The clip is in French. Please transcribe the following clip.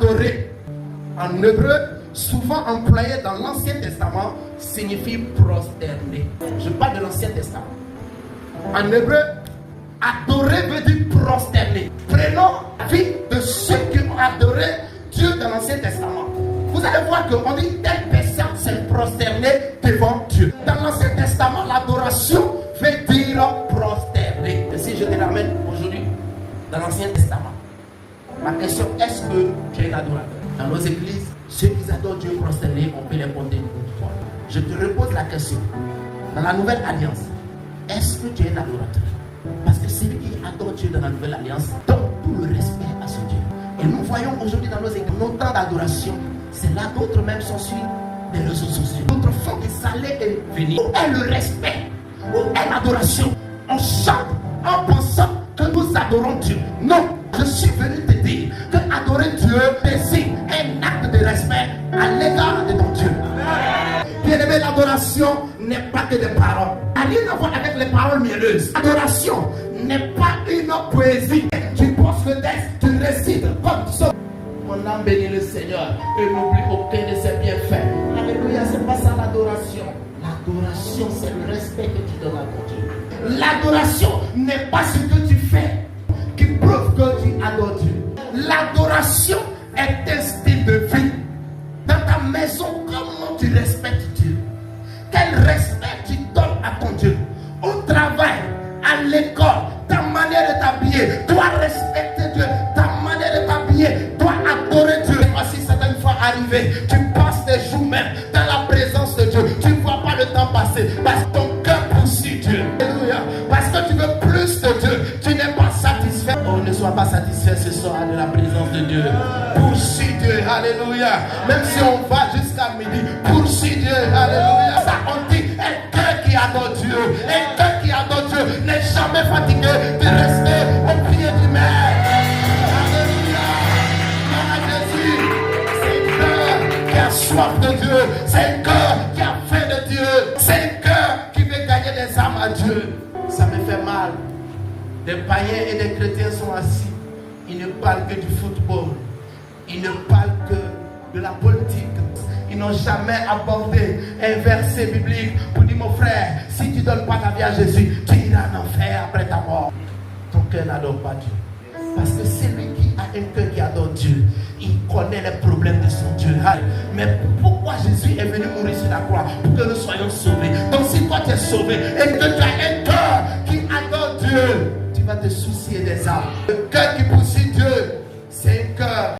adorer, en hébreu, souvent employé dans l'Ancien Testament, signifie prosterner. Je parle de l'Ancien Testament. En hébreu, adorer veut dire prosterner. Prenons la vie de ceux qui ont adoré Dieu dans l'Ancien Testament. Vous allez voir qu'on dit telle personne s'est prosternée devant Dieu. Dans l'Ancien Testament, l'adoration veut dire prosterner. Et si je te ramène aujourd'hui dans l'Ancien Testament, ma question, est-ce que tu es un adorateur? Dans nos églises, ceux qui adorent Dieu prosterné, on peut les compter une fois. Je te repose la question. Dans la Nouvelle Alliance, est-ce que tu es un adorateur? Parce que celui qui adore Dieu dans la Nouvelle Alliance donne tout le respect à ce Dieu. Et nous voyons aujourd'hui dans nos églises, nos temps d'adoration, c'est là d'autres même sont sur les réseaux sociaux. D'autres font des allées et venir. Où est le respect? Où est l'adoration? On chante en pensant que nous adorons Dieu. Non, je suis venu te dire que adorer Dieu désigne un acte de respect à l'égard de ton Dieu. Bien-aimé, l'adoration n'est pas que des paroles. Ça n'a rien à voir avec les paroles mielleuses. L'adoration n'est pas une poésie. Tu poses le texte, tu récites comme ça. Mon âme bénit le Seigneur et n'oublie aucun de ses bienfaits. Alléluia, c'est pas ça l'adoration. L'adoration, c'est le respect que tu donnes à ton Dieu. L'adoration n'est pas ce que tu fais qui prouve que tu adores Dieu. L'adoration est un style de vie. Dans ta maison, comment tu respectes Dieu? Quel respect tu donnes à ton Dieu? Au travail, à l'école, ta manière de t'habiller, dois respecter Dieu. Ta manière de t'habiller, dois adorer Dieu. Aussi, certaines fois arrivé, tu passes des jours même dans la présence de Dieu. Tu ne vois pas le temps passer parce que ton cœur poursuit Dieu. Alléluia. Parce que tu veux plus de Dieu. Tu n'es pas satisfait. Oh, ne sois pas satisfait ce soir de la présence de Dieu. Poursuis Dieu. Alléluia. Même si on va jusqu'à midi, poursuis Dieu. Alléluia. Ça, on dit un cœur qui adore Dieu. Un cœur qui adore Dieu n'est jamais fatigué de rester au pied du Maître. Alléluia. Jésus, c'est un cœur qui a soif de Dieu. C'est un cœur qui a faim de Dieu. C'est un cœur qui veut gagner des âmes à Dieu. Ça me fait mal. Des païens et des chrétiens sont assis. Ils ne parlent que du football. Ils ne parlent que de la politique. Ils n'ont jamais abordé un verset biblique pour dire, mon frère, si tu ne donnes pas ta vie à Jésus, tu iras en enfer après ta mort. Ton cœur n'adore pas Dieu. Parce que celui qui a un cœur qui adore Dieu, il connaît les problèmes de son Dieu. Mais pourquoi Jésus est venu mourir sur la croix? Pour que nous soyons sauvés. Donc si toi tu es sauvé et que tu as un cœur qui adore Dieu, tu vas te soucier des âmes. Le cœur qui poursuit